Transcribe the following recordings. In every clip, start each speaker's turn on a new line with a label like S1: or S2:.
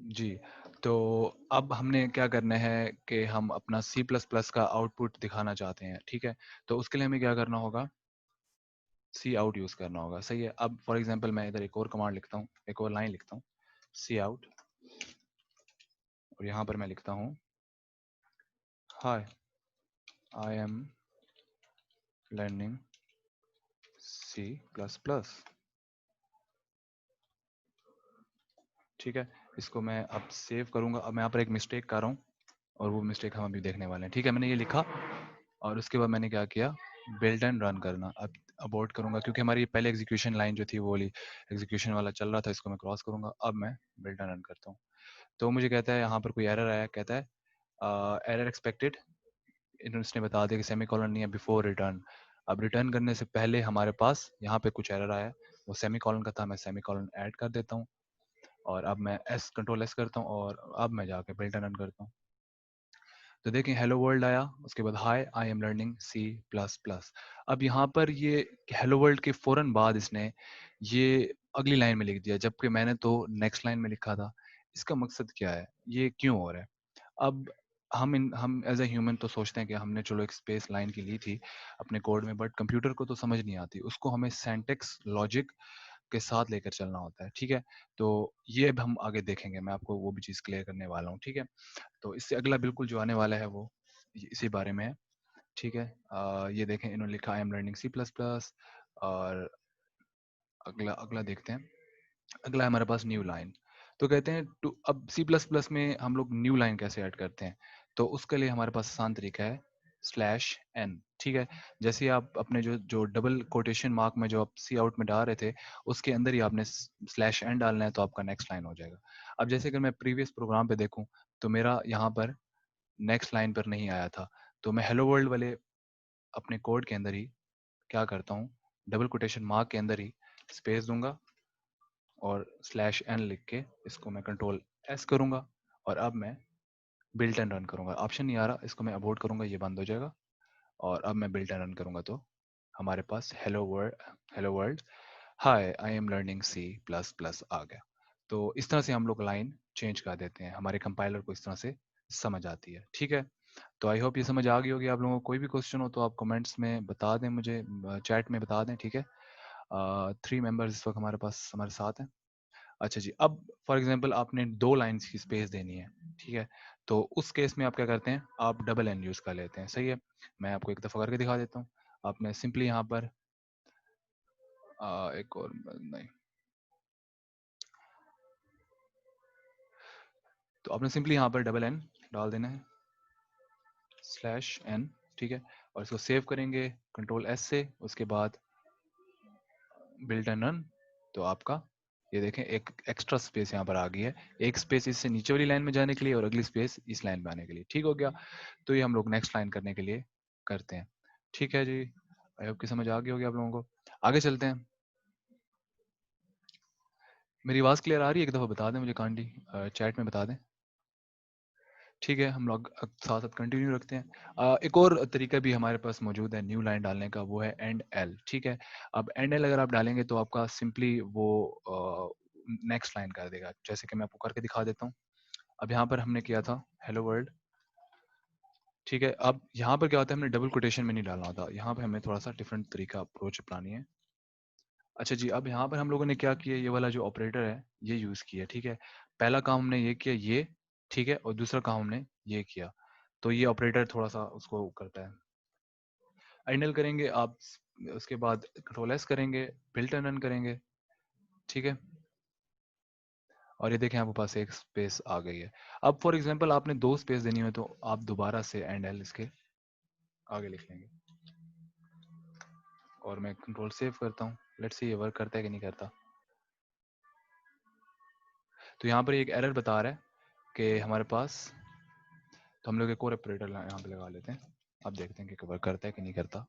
S1: जी, तो अब हमने क्या करना है कि हम अपना सी प्लस प्लस का आउटपुट दिखाना चाहते हैं, ठीक है? तो उसके लिए हमें क्या करना होगा, सी आउट यूज़ करना होगा, सही है? अब फॉर एग्जांपल मैं इधर एक और कमांड लिखता हूँ, एक और लाइन लिखता हूँ, सी आउट, और यहाँ पर मैं लिखता हूँ, hi, I am learning C plus plus, ठीक है? इसको मैं अब सेव करूँगा। अब मैं यहाँ पर एक मिस्टेक कर रहा हूँ, और वो मिस्टेक हम अभी देखने वाले हैं, ठीक है? मैंने ये लिखा, और उसके बाद मैंने क्या किया, बिल्ड एंड रन करना। अब अबॉर्ट करूंगा क्योंकि हमारी पहले एग्जीक्यूशन लाइन जो थी वो वाली एग्जीक्यूशन वाला चल रहा था, इसको मैं क्रॉस करूंगा। अब मैं बिल्ड एंड रन करता हूँ, तो मुझे कहता है यहाँ पर कोई एरर आया, कहता है एरर एक्सपेक्टेड, इसने बता दिया कि सेमी कॉलन नहीं है बिफोर रिटर्न। अब रिटर्न करने से पहले हमारे पास यहाँ पे कुछ एरर आया, वो सेमी कॉलन का था, मैं सेमी कॉलन ऐड कर देता हूँ, और अब मैं कंट्रोल एस करता हूँ, और अब मैं जाके बिल्ड एंड रन करता हूँ। तो देखें हेलो वर्ल्ड आया, उसके बाद hi I am learning C plus plus. अब यहाँ पर ये हेलो वर्ल्ड के फौरन बाद इसने ये अगली लाइन में लिख दिया, जबकि मैंने तो नेक्स्ट लाइन में लिखा था। इसका मकसद क्या है, ये क्यों हो रहा है? अब हम एज ए ह्यूमन तो सोचते हैं कि हमने चलो एक स्पेस लाइन की ली थी अपने कोड में, बट कंप्यूटर को तो समझ नहीं आती, उसको हमें सेंटेक्स लॉजिक के साथ लेकर चलना होता है, ठीक है? तो ये अब हम आगे देखेंगे, मैं आपको वो भी चीज़ क्लियर करने वाला हूँ, ठीक है? तो इससे अगला बिल्कुल जो आने वाला है वो इसी बारे में है, ठीक है? ये देखें, इन्होंने लिखा I am learning C plus plus, और अगला अगला देखते हैं। अगला है हमारे पास न्यू लाइन। तो कहते हैं टू, अब सी प्लस प्लस में हम लोग न्यू लाइन कैसे ऐड करते हैं? तो उसके लिए हमारे पास आसान तरीका है, स्लैश एन, ठीक है? जैसे ही आप अपने जो जो डबल कोटेशन मार्क में जो आप सी आउट में डाल रहे थे, उसके अंदर ही आपने स्लैश एन डालना है, तो आपका नेक्स्ट लाइन हो जाएगा। अब जैसे अगर मैं प्रीवियस प्रोग्राम पे देखूं, तो मेरा यहाँ पर नेक्स्ट लाइन पर नहीं आया था, तो मैं हेलो वर्ल्ड वाले अपने कोड के अंदर ही क्या करता हूँ, डबल कोटेशन मार्क के अंदर ही स्पेस दूंगा, और स्लैश एन लिख के इसको मैं कंट्रोल एस करूंगा, और अब मैं बिल्ट एंड रन करूंगा। ऑप्शन नहीं आ रहा, इसको मैं अबॉर्ट करूंगा, ये बंद हो जाएगा, और अब मैं बिल्ट एंड रन करूंगा, तो हमारे पास hello world hi I am learning C plus plus आ गया। तो इस तरह से हम लोग लाइन चेंज कर देते हैं, हमारे कंपाइलर को इस तरह से समझ आती है, ठीक है? तो आई होप ये समझ आ गई होगी आप लोगों को। कोई भी क्वेश्चन हो तो आप कमेंट्स में बता दें, मुझे चैट में बता दें, ठीक है? 3 मेंबर्स इस वक्त हमारे पास हमारे साथ हैं। अच्छा जी, अब फॉर एग्जांपल आपने 2 लाइन्स की स्पेस देनी है, ठीक है? तो उस केस में आप क्या करते हैं, आप डबल एन यूज़ कर लेते हैं, सही है? मैं आपको एक दफ़ा करके दिखा देता हूँ। आपने सिंपली यहाँ पर एक और नहीं, तो आपने सिंपली यहाँ पर डबल एन डाल देना है, स्लैश एन, ठीक है? और इसको सेव करेंगे कंट्रोल एस से, उसके बाद बिल्ट एंड रन, तो आपका ये देखें एक एक्स्ट्रा स्पेस यहाँ पर आ गई है, एक स्पेस इससे नीचे वाली लाइन में जाने के लिए, और अगली स्पेस इस लाइन में आने के लिए, ठीक हो गया? तो ये हम लोग नेक्स्ट लाइन करने के लिए करते हैं, ठीक है जी? आई होप कि समझ आ गई होगी आप लोगों को। आगे चलते हैं। मेरी आवाज़ क्लियर आ रही है? एक दफ़ा बता दें मुझे कांडी, चैट में बता दें, ठीक है? हम लोग साथ साथ कंटिन्यू रखते हैं। एक और तरीका भी हमारे पास मौजूद है न्यू लाइन डालने का, वो है एंड एल, ठीक है? अब एंड एल अगर आप डालेंगे तो आपका सिंपली वो नेक्स्ट लाइन कर देगा, जैसे कि मैं आपको करके दिखा देता हूँ। अब यहाँ पर हमने किया था हेलो वर्ल्ड, ठीक है? अब यहाँ पर क्या होता है, हमने डबल कोटेशन में नहीं डालना होता, यहाँ पे हमें थोड़ा सा डिफरेंट तरीका अप्रोच अपनानी है। अच्छा जी, अब यहाँ पर हम लोगों ने क्या किया, ये वाला जो ऑपरेटर है ये यूज़ किया, ठीक है? पहला काम हमने ये किया, ये, ठीक है? और दूसरा काम हमने ये किया, तो ये ऑपरेटर थोड़ा सा उसको करता है। आइडल करेंगे आप, उसके बाद कंट्रोल एस करेंगे, बिल्ट एंड रन करेंगे, ठीक है? और ये देखें आपके पास एक स्पेस आ गई है। अब फॉर एग्जांपल आपने 2 स्पेस देनी हो, तो आप दोबारा से एंड एल इसके आगे लिख लेंगे, और मैं कंट्रोल सेव करता हूँ। लेट्स सी ये वर्क करता है कि नहीं करता। तो यहाँ पर एक एरर बता रहा है कि हमारे पास, तो हम लोग एक और ऑपरेटर यहाँ पे लगा लेते हैं, अब देखते हैं कि वर्क करता है कि नहीं करता।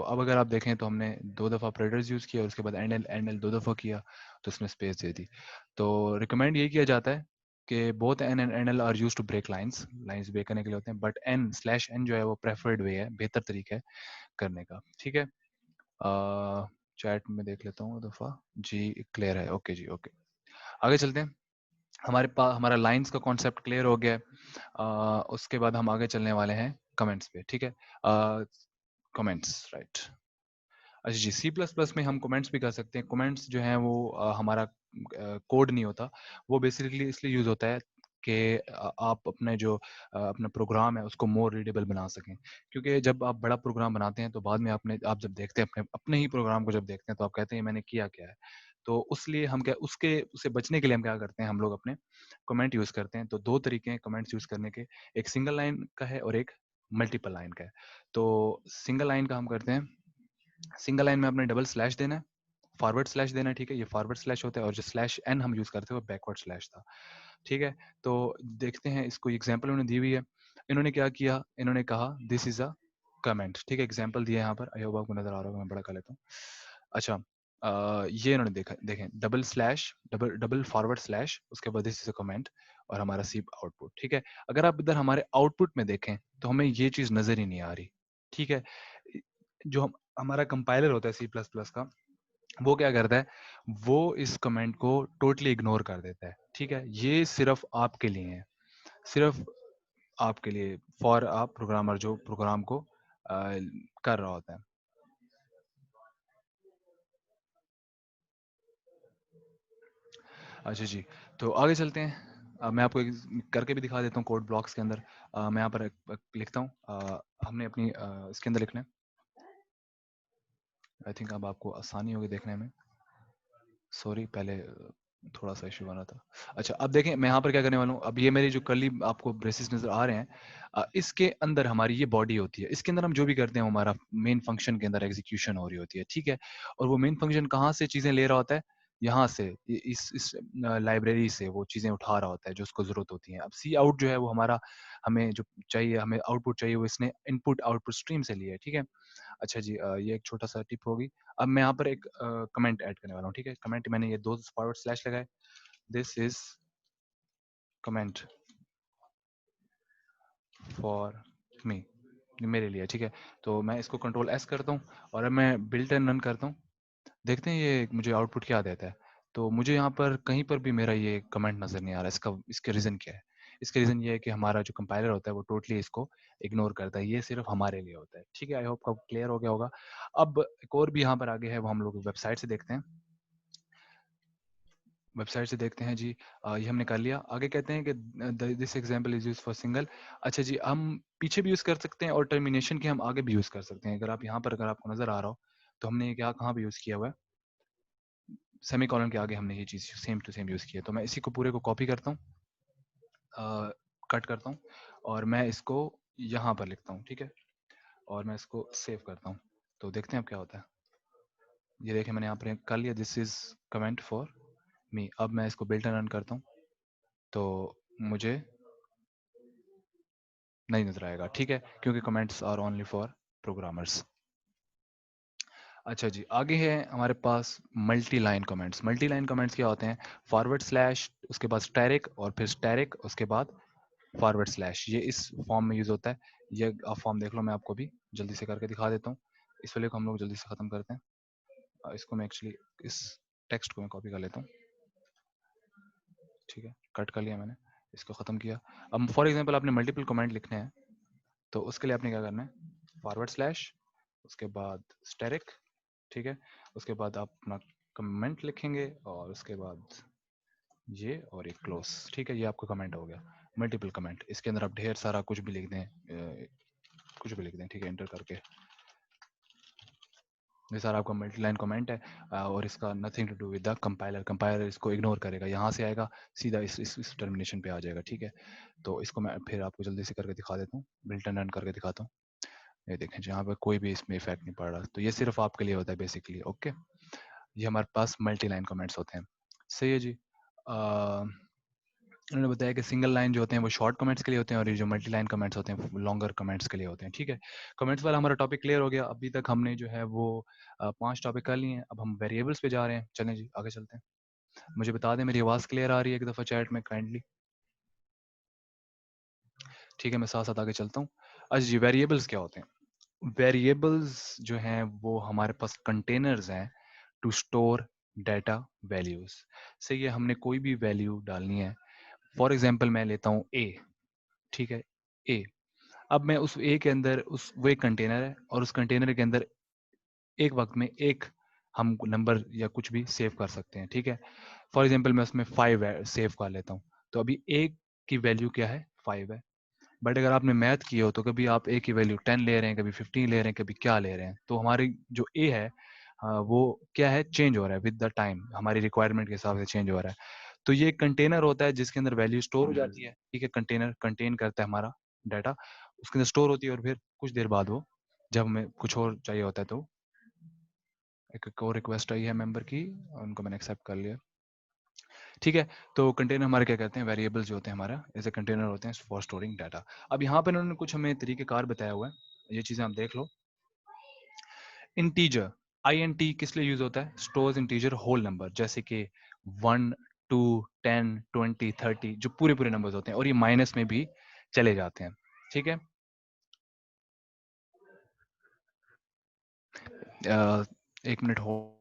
S1: अब अगर आप देखें तो हमने 2 दफ़ा ऑपरेटर्स यूज़ किया, और उसके बाद एंड एल 2 दफ़ा किया, तो उसमें स्पेस दे दी। तो रिकमेंड ये किया जाता है कि both n and n l are use to break lines break करने के लिए होते हैं, बट एन स्लैश एन जो है वो प्रेफर्ड वे है, बेहतर तरीका है करने का, ठीक है? चैट में देख लेता हूँ दफ़ा जी, क्लियर है, ओके जी, ओके। आगे चलते हैं। हमारे पास हमारा लाइंस का कॉन्सेप्ट क्लियर हो गया है। उसके बाद हम आगे चलने वाले हैं कमेंट्स पे, ठीक है। Comments, right. अच्छा जी, सी प्लस प्लस में हम कमेंट्स भी कर सकते हैं। कमेंट्स जो हैं वो हमारा कोड नहीं होता, वो बेसिकली इसलिए यूज़ होता है कि आप अपने जो अपना प्रोग्राम है उसको मोर रीडेबल बना सकें। क्योंकि जब आप बड़ा प्रोग्राम बनाते हैं तो बाद में आप जब देखते हैं अपने अपने ही प्रोग्राम को जब देखते हैं तो आप कहते हैं मैंने किया क्या है। तो उसलिए हम क्या उससे बचने के लिए हम क्या करते हैं, हम लोग अपने कमेंट यूज़ करते हैं। तो 2 तरीके हैं कमेंट्स यूज़ करने के, एक सिंगल लाइन का है और एक मल्टीपल लाइन का है। तो सिंगल लाइन का हम करते हैं, सिंगल लाइन में आपने डबल स्लैश देना है, फॉरवर्ड स्लैश देना है, ठीक है, ये फॉरवर्ड स्लैश होता है, और जो स्लैश एन हम यूज करते हैं वो बैकवर्ड स्लैश था, ठीक है। तो देखते हैं, इसको एग्जांपल उन्होंने दी हुई है। इन्होंने क्या किया, इन्होंने कहा दिस इज अ कमेंट, ठीक है, एग्जांपल दिया है यहाँ पर। आई होप आपको नजर आ रहा होगा, मैं बड़ा कर लेता हूँ। अच्छा, ये इन्होंने देखा, देखें, double slash, double double forward slash, उसके बाद दिस इज अ कमेंट और हमारा सी आउटपुट, ठीक है। अगर आप इधर हमारे आउटपुट में देखें तो हमें ये चीज नजर ही नहीं आ रही, ठीक है। जो हमारा कंपाइलर होता है सी प्लस प्लस का, वो क्या करता है, वो इस कमेंट को टोटली इग्नोर कर देता है, ठीक है। ये सिर्फ आपके लिए है, सिर्फ आपके लिए, फॉर आप प्रोग्रामर जो प्रोग्राम को कर रहा होता है। अच्छा जी, तो आगे चलते हैं। मैं आपको करके भी दिखा देता हूँ कोड ब्लॉक्स के अंदर। मैं यहाँ पर लिखता हूँ, हमने अपनी इसके अंदर लिखना है। आई थिंक अब आपको आसानी होगी देखने में। सॉरी, पहले थोड़ा सा इशू बना था। अच्छा, अब देखें मैं यहाँ पर क्या करने वाला हूँ। अब ये मेरी जो कर्ली आपको ब्रेसेस नजर आ रहे हैं, इसके अंदर हमारी ये बॉडी होती है। इसके अंदर हम जो भी करते हैं हमारा मेन फंक्शन के अंदर एग्जीक्यूशन हो रही होती है, ठीक है। और वो मेन फंक्शन कहाँ से चीजें ले रहा होता है, यहाँ से, इस लाइब्रेरी से वो चीजें उठा रहा होता है जो उसको जरूरत होती है। अब सी आउट जो है वो हमारा, हमें जो चाहिए, हमें आउटपुट चाहिए, वो इसने इनपुट आउटपुट स्ट्रीम से लिया है, ठीक है। अच्छा जी, ये एक छोटा सा टिप होगी। अब मैं यहाँ पर एक कमेंट ऐड करने वाला हूँ, ठीक है। कमेंट मैंने ये 2 फॉरवर्ड स्लैश लगाए, this is comment for me, मेरे लिए, ठीक है। तो मैं इसको कंट्रोल एस करता हूँ और अब मैं बिल्ट एंड रन करता हूँ। देखते हैं ये मुझे आउटपुट क्या देता है। तो मुझे यहाँ पर कहीं पर भी मेरा ये कमेंट नजर नहीं आ रहा है। इसके रीजन क्या है? इसका रीजन ये है कि हमारा जो कंपाइलर होता है वो टोटली इसको इग्नोर करता है, ये सिर्फ हमारे लिए होता है, ठीक है। आई होप आपको क्लियर हो गया होगा। अब एक और भी यहाँ पर आगे है, वो हम लोग वेबसाइट से देखते हैं। वेबसाइट से देखते हैं जी। ये हमने कर लिया। आगे कहते हैं कि this example is used for single. अच्छा जी, हम पीछे भी यूज कर सकते हैं और टर्मिनेशन के हम आगे भी यूज कर सकते हैं। अगर आप यहाँ पर, अगर आपको नजर आ रहा हो, तो हमने ये क्या कहाँ पे यूज किया हुआ है, सेमी कॉलन के आगे हमने ये चीज सेम टू सेम यूज किया। तो मैं इसी को पूरे को कॉपी करता हूँ, कट करता हूँ, और मैं इसको यहाँ पर लिखता हूँ, ठीक है। और मैं इसको सेव करता हूँ। तो देखते हैं अब क्या होता है। ये देखें, मैंने यहाँ पर कर लिया, this is comment for me. अब मैं इसको बिल्ट एंड रन करता हूँ तो मुझे नहीं नजर आएगा, ठीक है, क्योंकि comments are only for programmers. अच्छा जी, आगे है हमारे पास multi line comments. Multi line comments क्या होते हैं, फॉरवर्ड स्लैश, उसके बाद स्टैरिक, और फिर स्टैरिक, उसके बाद फॉरवर्ड स्लैश। ये इस फॉर्म में यूज होता है। ये आप फॉर्म देख लो, मैं आपको भी जल्दी से करके दिखा देता हूँ। इस वाले को हम लोग जल्दी से खत्म करते हैं। इसको मैं एक्चुअली, इस टेक्स्ट को मैं कॉपी कर लेता हूँ, ठीक है, कट कर लिया मैंने, इसको खत्म किया। अब फॉर एग्जाम्पल आपने मल्टीपल कमेंट लिखने हैं, तो उसके लिए आपने क्या करना है, फॉरवर्ड स्लैश, उसके बाद स्टेरिक, ठीक है, उसके बाद आप अपना कमेंट लिखेंगे, और उसके बाद ये और एक क्लोज, ठीक है। ये आपका कमेंट हो गया, मल्टीपल कमेंट। इसके अंदर आप ढेर सारा कुछ भी लिख दें, कुछ भी लिख दें, ठीक है, एंटर करके। ये सारा आपका मल्टी लाइन कमेंट है, और इसका nothing to do with the compiler. Compiler इसको इग्नोर करेगा, यहाँ से आएगा सीधा इस टर्मिनेशन पे आ जाएगा, ठीक है। तो इसको मैं फिर आपको जल्दी से करके दिखा देता हूँ, बिल्ट एंड रन करके दिखाता हूँ। ये देखें, जहाँ पर कोई भी इसमें इफेक्ट नहीं पड़ रहा, तो ये सिर्फ आपके लिए होता है बेसिकली, ओके। ये हमारे पास मल्टी लाइन कमेंट्स होते हैं, सही है जी। उन्होंने बताया कि सिंगल लाइन जो होते हैं वो शॉर्ट कमेंट्स के लिए होते हैं, और ये जो मल्टी लाइन कमेंट्स होते हैं लॉन्गर कमेंट्स के लिए होते हैं, ठीक है। कमेंट्स वाला हमारा टॉपिक क्लियर हो गया। अभी तक हमने जो है वो 5 टॉपिक कर लिए हैं। अब हम वेरिएबल्स पे जा रहे हैं, चलें जी आगे चलते हैं। मुझे बता दें मेरी आवाज़ क्लियर आ रही है एक दफ़ा चैट में काइंडली, ठीक है। मैं साथ साथ आगे चलता हूँ। अच्छा जी, वेरिएबल्स क्या होते हैं? वेरिएबल्स जो हैं वो हमारे पास कंटेनर्स हैं टू स्टोर डाटा वैल्यूज। सही है, हमने कोई भी वैल्यू डालनी है। फॉर एग्जाम्पल मैं लेता हूँ ए, ठीक है, ए। अब मैं उस ए के अंदर वो एक कंटेनर है और उस कंटेनर के अंदर एक वक्त में एक हम नंबर या कुछ भी सेव कर सकते हैं, ठीक है। फॉर एग्जाम्पल मैं उसमें 5 सेव कर लेता हूँ, तो अभी ए की वैल्यू क्या है, 5 है। बट अगर आपने मैथ किया हो तो कभी आप ए की वैल्यू 10 ले रहे हैं, कभी 15 ले रहे हैं, कभी क्या ले रहे हैं, तो हमारी जो ए है वो क्या है, चेंज हो रहा है विद द टाइम, हमारी रिक्वायरमेंट के हिसाब से चेंज हो रहा है। तो ये कंटेनर होता है जिसके अंदर वैल्यू स्टोर हो जाती है, ठीक है। कंटेनर कंटेन करता है हमारा डाटा, उसके अंदर स्टोर होती है और फिर कुछ देर बाद वो, जब हमें कुछ और चाहिए होता है तो एक और रिक्वेस्ट आई है मेंबर की, उनको मैंने एक्सेप्ट कर लिया, ठीक है। तो कंटेनर हमारे क्या कहते हैं, वेरिएबल्स जो होते हैं हमारा ऐसे कंटेनर होते हैं फॉर स्टोरिंग डाटा। अब यहाँ पर इन्होंने कुछ हमें तरीकेकार बताया हुआ है, ये चीजें आप देख लो। इंटीजर, INT किस लिए यूज होता है, स्टोर्स इंटीजर होल नंबर, जैसे कि 1 2 10 20 30, जो पूरे पूरे नंबर्स होते हैं, और ये माइनस में भी चले जाते हैं, ठीक है। एक मिनट हो,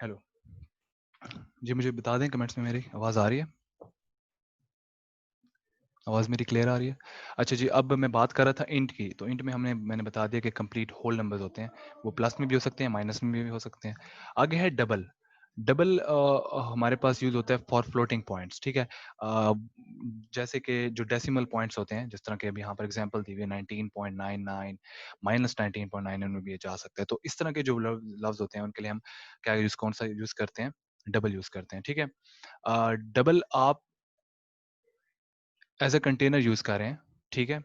S1: हेलो जी, मुझे बता दें कमेंट्स में मेरी आवाज आ रही है, आवाज़ मेरी क्लियर आ रही है। अच्छा जी, अब मैं बात कर रहा था इंट की, तो इंट में मैंने बता दिया कि कंप्लीट होल नंबर्स होते हैं, वो प्लस में भी हो सकते हैं, माइनस में भी हो सकते हैं। आगे है डबल। डबल हमारे पास यूज होता है फॉर फ्लोटिंग पॉइंट्स, ठीक है। जैसे कि जो डेसिमल पॉइंट्स होते हैं, जिस तरह के अभी यहाँ पर एग्जांपल दी हुई है 19.99 माइनस 19.99 में भी ये जा सकता है। तो इस तरह के जो लफ्ज होते हैं उनके लिए हम क्या यूज, कौन सा यूज करते हैं, डबल यूज करते हैं, ठीक है। डबल आप एज अ कंटेनर यूज कर रहे हैं, ठीक है,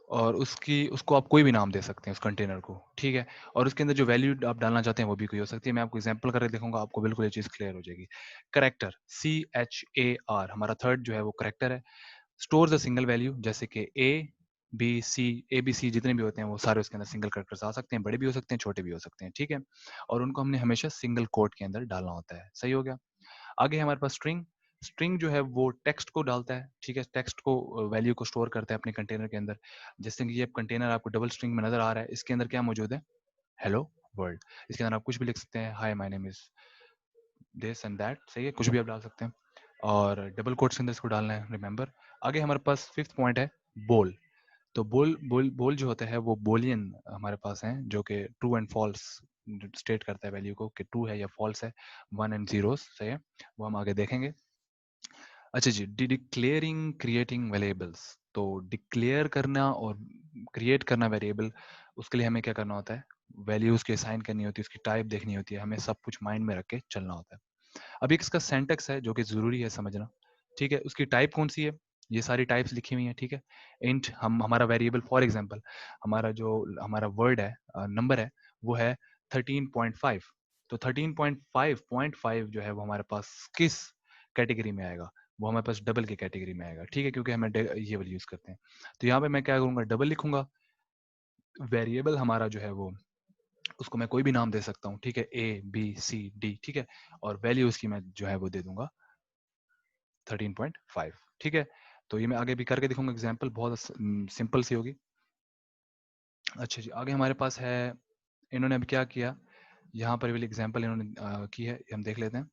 S1: और उसको आप कोई भी नाम दे सकते हैं उस कंटेनर को, ठीक है। और उसके अंदर जो वैल्यू आप डालना चाहते हैं वो भी कोई हो सकती है। मैं आपको एग्जांपल करके दिखाऊंगा, आपको बिल्कुल ये चीज क्लियर हो जाएगी। करेक्टर, CHAR, हमारा थर्ड जो है वो करेक्टर है। स्टोर्स अ सिंगल वैल्यू, जैसे कि ABC जितने भी होते हैं वो सारे उसके अंदर सिंगल करेक्टर्स आ सकते हैं, बड़े भी हो सकते हैं, छोटे भी हो सकते हैं, ठीक है। और उनको हमने हमेशा सिंगल कोट के अंदर डालना होता है, सही हो गया। आगे हमारे पास स्ट्रिंग। स्ट्रिंग जो है वो टेक्स्ट को डालता है, ठीक है, टेक्स्ट को वैल्यू को स्टोर करता है अपने कंटेनर के अंदर। जैसे कि ये कंटेनर आपको डबल स्ट्रिंग में नजर आ रहा है, इसके अंदर क्या मौजूद है, हेलो वर्ल्ड। इसके अंदर आप कुछ भी लिख सकते हैं, hi my name is this and that, सही है, कुछ भी आप डाल सकते हैं। और डबल कोट्स के अंदर इसको डालना है, रिमेंबर। आगे हमारे पास फिफ्थ पॉइंट है बोल। तो बोल जो होता है वो बोलियन हमारे पास है, जो कि ट्रू एंड फॉल्स स्टेट करता है वैल्यू को, कि ट्रू है या फॉल्स है, 1 एंड 0, सही है, वो हम आगे देखेंगे। अच्छा जी, डिक्लेयरिंग क्रिएटिंग वेरिएबल्स। तो डिक्लेयर करना और क्रिएट करना वेरिएबल, उसके लिए हमें क्या करना होता है, वैल्यूज की असाइन करनी होती है, उसकी टाइप देखनी होती है, हमें सब कुछ माइंड में रख के चलना होता है। अब एक इसका सेंटेक्स है जो कि जरूरी है समझना, ठीक है। उसकी टाइप कौन सी है, ये सारी टाइप्स लिखी हुई हैं, ठीक है। इंट, हम हमारा वेरिएबल, फॉर एग्जांपल हमारा वर्ड है, नंबर है, वो है 13.5। तो 13.5 जो है वो हमारे पास किस कैटेगरी में आएगा, वो हमारे पास डबल की कैटेगरी में आएगा, ठीक है, क्योंकि हमें ये वाली यूज करते हैं। तो यहाँ पे मैं क्या करूंगा, डबल लिखूंगा। वेरिएबल हमारा जो है वो, उसको मैं कोई भी नाम दे सकता हूँ, ठीक है, ABCD, ठीक है। और वैल्यू उसकी मैं जो है वो दे दूंगा 13.5, ठीक है। तो ये मैं आगे भी करके दिखाऊंगा, एग्जाम्पल बहुत सिंपल सी होगी। अच्छा जी, आगे हमारे पास है, इन्होंने अब क्या किया, यहाँ पर भी एग्जाम्पल इन्होंने की है, ये हम देख लेते हैं।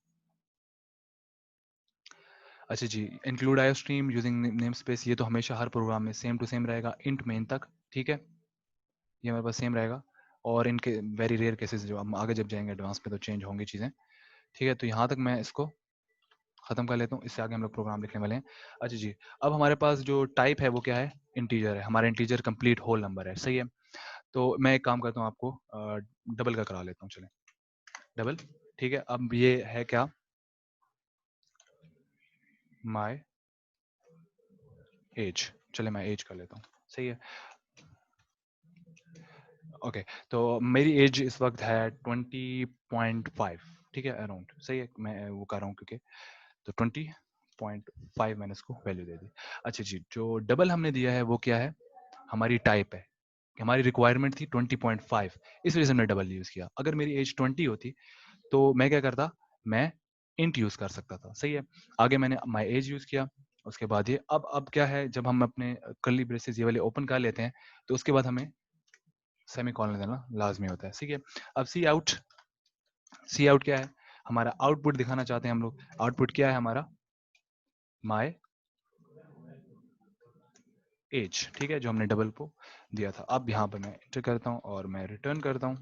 S1: अच्छा जी, इंक्लूड आयो स्ट्रीम यूजिंग नेम स्पेस, ये तो हमेशा हर प्रोग्राम में सेम टू सेम रहेगा, इंट मेन तक, ठीक है, ये हमारे पास सेम रहेगा। और इनके वेरी रेयर केसेस जो हम आगे जब जाएंगे एडवांस पे तो चेंज होंगी चीज़ें, ठीक है। तो यहाँ तक मैं इसको खत्म कर लेता हूँ, इससे आगे हम लोग प्रोग्राम लिखने वाले हैं। अच्छा जी, अब हमारे पास जो टाइप है वो क्या है, इंटीजर है, हमारा इंटीजर कंप्लीट होल नंबर है, सही है। तो मैं एक काम करता हूँ, आपको डबल का करा लेता हूँ, चले डबल, ठीक है। अब ये है क्या, माई एज, चले मैं एज कर लेता हूँ, सही है। ओके, तो मेरी एज इस वक्त है 20.5, ठीक है, अराउंड, सही है, मैं वो कर रहा हूँ क्योंकि, तो 20.5 मैंने इसको वैल्यू दे दी। अच्छा जी, जो डबल हमने दिया है वो क्या है, हमारी टाइप है, हमारी रिक्वायरमेंट थी 20.5, इस वजह से हमने डबल यूज किया। अगर मेरी एज 20 होती तो मैं क्या करता, मैं इंट यूज कर सकता था। सही है, आगे मैंने माई एज यूज किया। उसके बाद ये अब क्या है, जब हम अपने कर्ली ब्रेसेस ये वाले ओपन कर लेते हैं तो उसके बाद हमें सेमीकोलन देना लाजमी होता है। ठीक है, अब सी आउट क्या है, हमारा आउटपुट दिखाना चाहते हैं हम लोग। आउटपुट क्या है हमारा, माई एज, ठीक है, जो हमने डबल को दिया था। अब यहाँ पर मैं एंटर करता हूँ और मैं रिटर्न करता हूँ,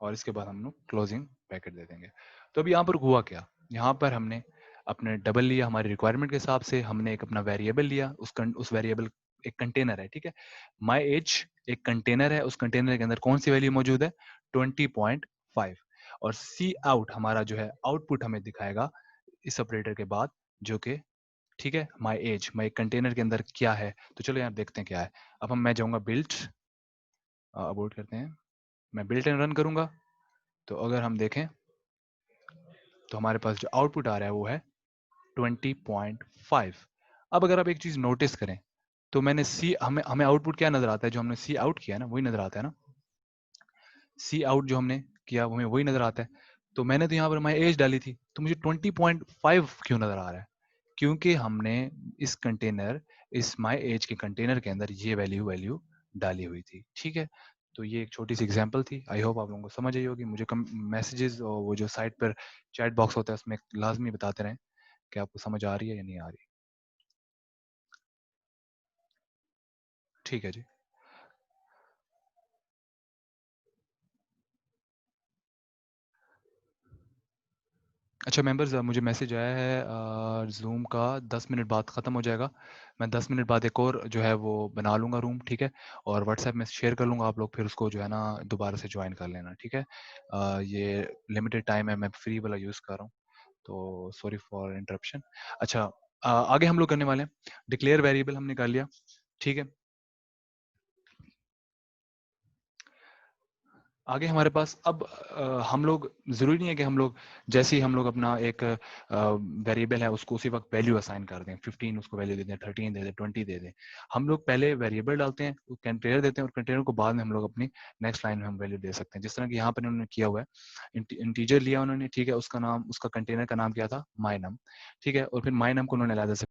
S1: और इसके बाद हम लोग क्लोजिंग पैकेट दे देंगे। तो अब यहाँ पर हुआ क्या, यहाँ पर हमने अपने डबल लिया, हमारी रिक्वायरमेंट के हिसाब से हमने एक अपना वेरिएबल लिया, उस वेरिएबल एक कंटेनर है, ठीक है, माई एज एक कंटेनर है, उस कंटेनर के अंदर कौन सी वैल्यू मौजूद है, 20.5, और सी आउट हमारा जो है आउटपुट हमें दिखाएगा इस ऑपरेटर के बाद, जो कि ठीक है, माई एज माई कंटेनर के अंदर क्या है। तो चलो यहाँ देखते हैं क्या है। अब मैं जाऊंगा बिल्ट, अबॉर्ट करते हैं, मैं बिल्ट एंड रन करूंगा। तो अगर हम देखें तो हमारे पास जो आउटपुट आ रहा है वो है 20.5। अब अगर आप एक चीज नोटिस करें तो मैंने सी हमें हमें आउटपुट क्या नजर आता है, जो हमने सी आउट किया ना वही नजर आता है ना, सी आउट जो हमने किया वो हमें वही नजर आता है। तो मैंने तो यहाँ पर माई एज डाली थी, तो मुझे 20.5 क्यों नजर आ रहा है, क्योंकि हमने इस कंटेनर, इस माई एज के कंटेनर के अंदर ये वैल्यू वैल्यू डाली हुई थी। ठीक है, तो ये एक छोटी सी एग्जांपल थी, आई होप आप लोगों को समझ आई होगी। मुझे मैसेजेस और वो जो साइट पर चैट बॉक्स होता है उसमें लाजमी बताते रहें कि आपको समझ आ रही है या नहीं आ रही। ठीक है जी। अच्छा मेंबर्स, मुझे मैसेज आया है जूम का 10 मिनट बाद ख़त्म हो जाएगा। मैं 10 मिनट बाद एक और जो है वो बना लूँगा रूम, ठीक है, और व्हाट्सएप में शेयर कर लूँगा, आप लोग फिर उसको जो है ना दोबारा से ज्वाइन कर लेना, ठीक है। ये लिमिटेड टाइम है, मैं फ्री वाला यूज़ कर रहा हूँ, तो सॉरी फॉर इंटरप्शन। अच्छा, आगे हम लोग करने वाले हैं, डिक्लेयर वेरिएबल हमने कर लिया, ठीक है। आगे हमारे पास अब हम लोग ज़रूरी नहीं है कि हम लोग जैसे ही हम लोग अपना एक वेरिएबल है उसको उसी वक्त वैल्यू असाइन कर दें, 15 उसको वैल्यू दे दें, 13 दे दें, 20 दे दें। हम लोग पहले वेरिएबल डालते हैं, कंटेनर देते हैं, और कंटेनर को बाद में हम लोग अपनी नेक्स्ट लाइन में हम वैल्यू दे सकते हैं। जिस तरह कि यहाँ पर उन्होंने किया हुआ है, इंटीजर लिया उन्होंने, ठीक है, उसका नाम, उसका कंटेनर का नाम क्या था, माई नम, ठीक है, और फिर माई नम को उन्होंने अलग से